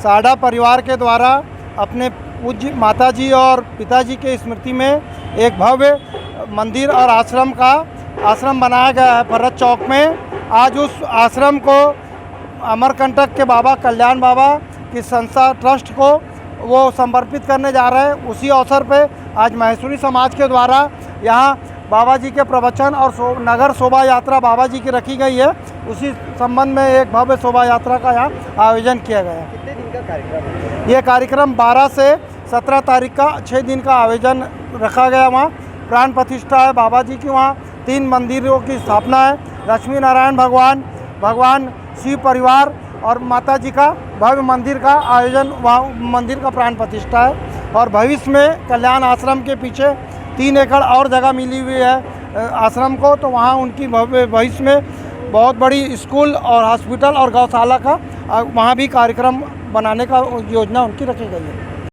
साडा परिवार के द्वारा अपने पूज्य माताजी और पिताजी के स्मृति में एक भव्य मंदिर और आश्रम बनाया गया है भरत चौक में। आज उस आश्रम को अमरकंटक के बाबा कल्याण बाबा की संस्था ट्रस्ट को वो समर्पित करने जा रहे हैं। उसी अवसर पे आज महेश्वरी समाज के द्वारा यहाँ बाबा जी के प्रवचन और नगर शोभा यात्रा बाबा जी की रखी गई है। उसी संबंध में एक भव्य शोभा यात्रा का यहाँ आयोजन किया गया है। कितने दिन का कार्यक्रम है? ये कार्यक्रम 12 से 17 तारीख का 6 दिन का आयोजन रखा गया। वहाँ प्राण प्रतिष्ठा है बाबा जी की, वहाँ 3 मंदिरों की स्थापना है। लक्ष्मी नारायण भगवान शिव परिवार और माता जी का भव्य मंदिर का आयोजन, वहाँ मंदिर का प्राण प्रतिष्ठा है। और भविष्य में कल्याण आश्रम के पीछे 3 एकड़ और जगह मिली हुई है आश्रम को, तो वहाँ उनकी भविष्य में बहुत बड़ी स्कूल और हॉस्पिटल और गौशाला का वहाँ भी कार्यक्रम बनाने का योजना उनकी रखी गई है।